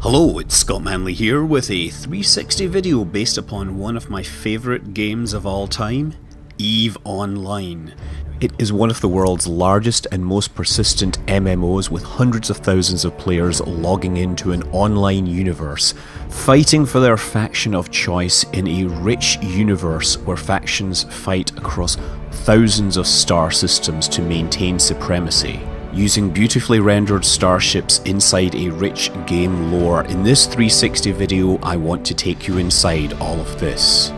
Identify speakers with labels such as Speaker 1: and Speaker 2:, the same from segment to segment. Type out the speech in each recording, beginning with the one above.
Speaker 1: Hello, it's Scott Manley here with a 360 video based upon one of my favourite games of all time, EVE Online. It is one of the world's largest and most persistent MMOs, with hundreds of thousands of players logging into an online universe, fighting for their faction of choice in a rich universe where factions fight across thousands of star systems to maintain supremacy. Using beautifully rendered starships inside a rich game lore, in this 360 video I want to take you inside all of this.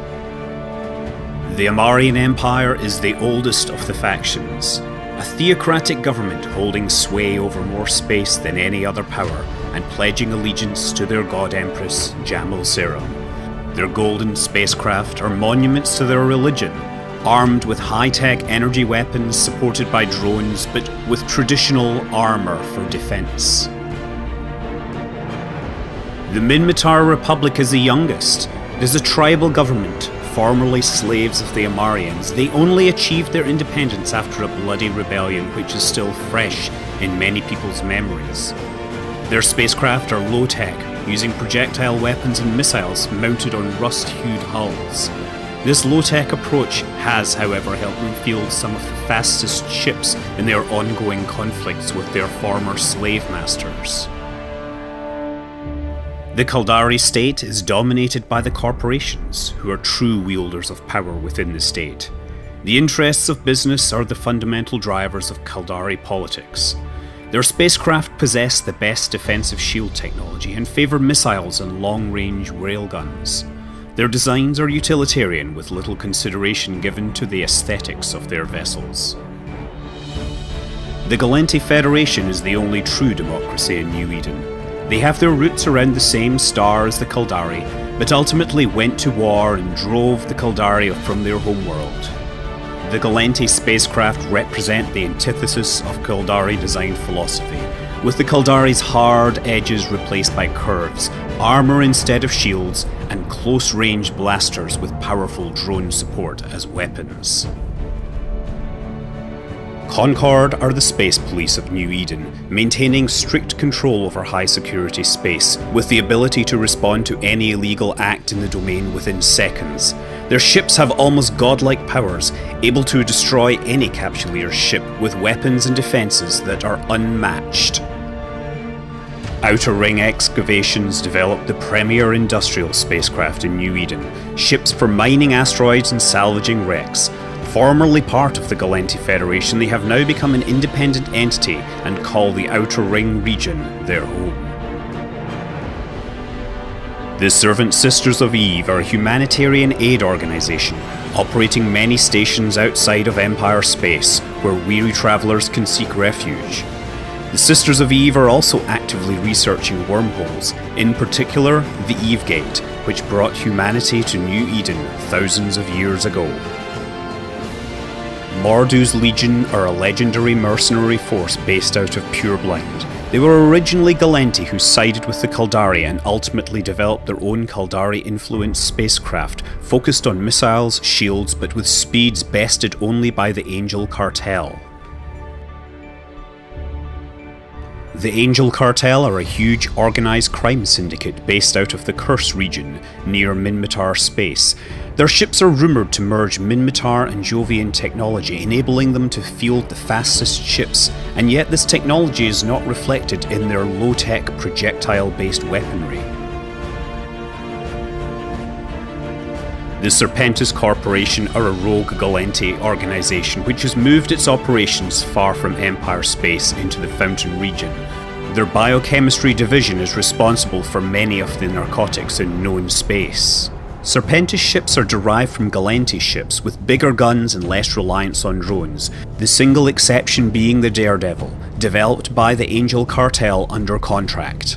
Speaker 1: The Amari Empire is the oldest of the factions, a theocratic government holding sway over more space than any other power and pledging allegiance to their god empress, Jamil Serum. Their golden spacecraft are monuments to their religion, armed with high-tech energy weapons supported by drones, but with traditional armour for defence. The Minmatar Republic is the youngest. It is a tribal government, formerly slaves of the Amarians. They only achieved their independence after a bloody rebellion which is still fresh in many people's memories. Their spacecraft are low-tech, using projectile weapons and missiles mounted on rust-hued hulls. This low-tech approach has, however, helped them field some of the fastest ships in their ongoing conflicts with their former slave masters. The Caldari State is dominated by the corporations, who are true wielders of power within the state. The interests of business are the fundamental drivers of Caldari politics. Their spacecraft possess the best defensive shield technology and favour missiles and long-range railguns. Their designs are utilitarian, with little consideration given to the aesthetics of their vessels. The Gallente Federation is the only true democracy in New Eden. They have their roots around the same star as the Caldari, but ultimately went to war and drove the Caldari from their homeworld. The Gallente spacecraft represent the antithesis of Caldari design philosophy, with the Caldari's hard edges replaced by curves, armour instead of shields, and close-range blasters with powerful drone support as weapons. Concord are the space police of New Eden, maintaining strict control over high-security space, with the ability to respond to any illegal act in the domain within seconds. Their ships have almost godlike powers, able to destroy any capsuleer's ship with weapons and defences that are unmatched. Outer Ring Excavations developed the premier industrial spacecraft in New Eden, ships for mining asteroids and salvaging wrecks. Formerly part of the Gallente Federation, they have now become an independent entity and call the Outer Ring region their home. The Servant Sisters of Eve are a humanitarian aid organisation, operating many stations outside of Empire space, where weary travellers can seek refuge. The Sisters of Eve are also actively researching wormholes, in particular the Eve Gate, which brought humanity to New Eden thousands of years ago. Mardis Legion are a legendary mercenary force based out of Pureblind. They were originally Gallente who sided with the Caldari and ultimately developed their own Caldari-influenced spacecraft, focused on missiles, shields, but with speeds bested only by the Angel Cartel. The Angel Cartel are a huge organised crime syndicate based out of the Curse region, near Minmatar space. Their ships are rumoured to merge Minmatar and Jovian technology, enabling them to field the fastest ships, and yet this technology is not reflected in their low-tech projectile-based weaponry. The Serpentis Corporation are a rogue Gallente organisation which has moved its operations far from Empire space into the Fountain region. Their biochemistry division is responsible for many of the narcotics in known space. Serpentis ships are derived from Gallente ships with bigger guns and less reliance on drones, the single exception being the Daredevil, developed by the Angel Cartel under contract.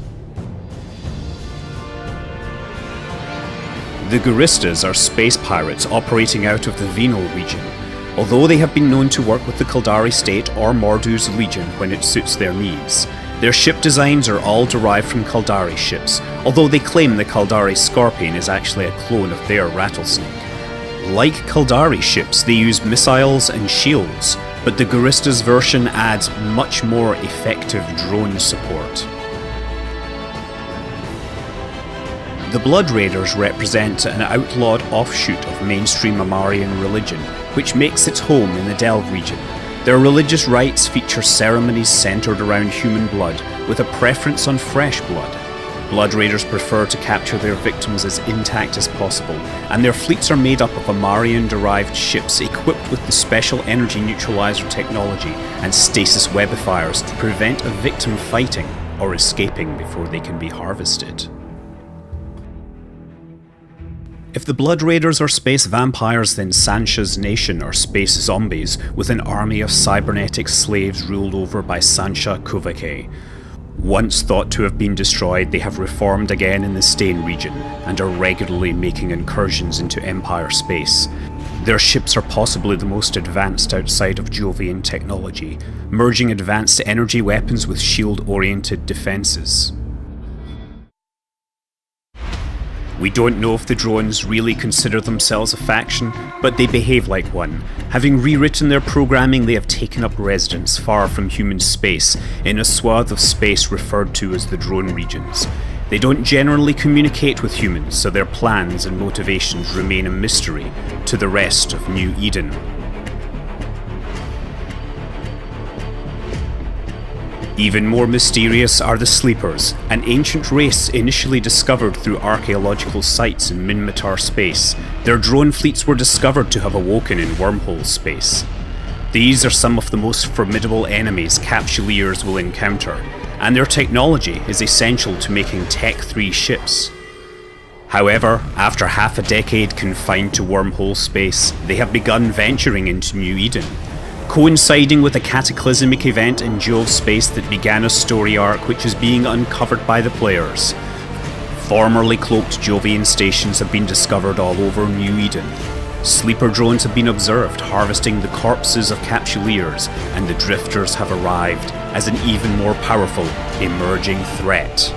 Speaker 1: The Guerrillas are space pirates operating out of the Venal region. Although they have been known to work with the Caldari State or Mardis Legion when it suits their needs, their ship designs are all derived from Caldari ships, although they claim the Caldari Scorpion is actually a clone of their Rattlesnake. Like Caldari ships, they use missiles and shields, but the Guerrillas version adds much more effective drone support. The Blood Raiders represent an outlawed offshoot of mainstream Amarian religion, which makes its home in the Delve region. Their religious rites feature ceremonies centered around human blood, with a preference on fresh blood. Blood Raiders prefer to capture their victims as intact as possible, and their fleets are made up of Amarian-derived ships equipped with the special energy neutralizer technology and stasis webifiers to prevent a victim fighting or escaping before they can be harvested. If the Blood Raiders are space vampires, then Sanchez Nation are space zombies with an army of cybernetic slaves ruled over by Sancha Kuvake. Once thought to have been destroyed, they have reformed again in the Stain region and are regularly making incursions into Empire space. Their ships are possibly the most advanced outside of Jovian technology, merging advanced energy weapons with shield-oriented defenses. We don't know if the drones really consider themselves a faction, but they behave like one. Having rewritten their programming, they have taken up residence far from human space, in a swath of space referred to as the drone regions. They don't generally communicate with humans, so their plans and motivations remain a mystery to the rest of New Eden. Even more mysterious are the Sleepers, an ancient race initially discovered through archaeological sites in Minmatar space. Their drone fleets were discovered to have awoken in wormhole space. These are some of the most formidable enemies Capsuleers will encounter, and their technology is essential to making Tech 3 ships. However, after half a decade confined to wormhole space, they have begun venturing into New Eden, coinciding with a cataclysmic event in Jove space that began a story arc which is being uncovered by the players. Formerly cloaked Jovian stations have been discovered all over New Eden. Sleeper drones have been observed harvesting the corpses of Capsuleers, and the Drifters have arrived as an even more powerful, emerging threat.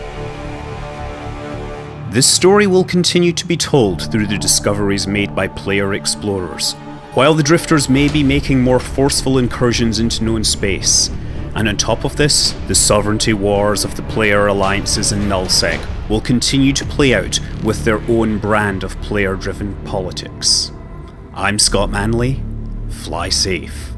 Speaker 1: This story will continue to be told through the discoveries made by player explorers, while the Drifters may be making more forceful incursions into known space. And on top of this, the sovereignty wars of the player alliances in nullsec will continue to play out with their own brand of player-driven politics. I'm Scott Manley. Fly safe.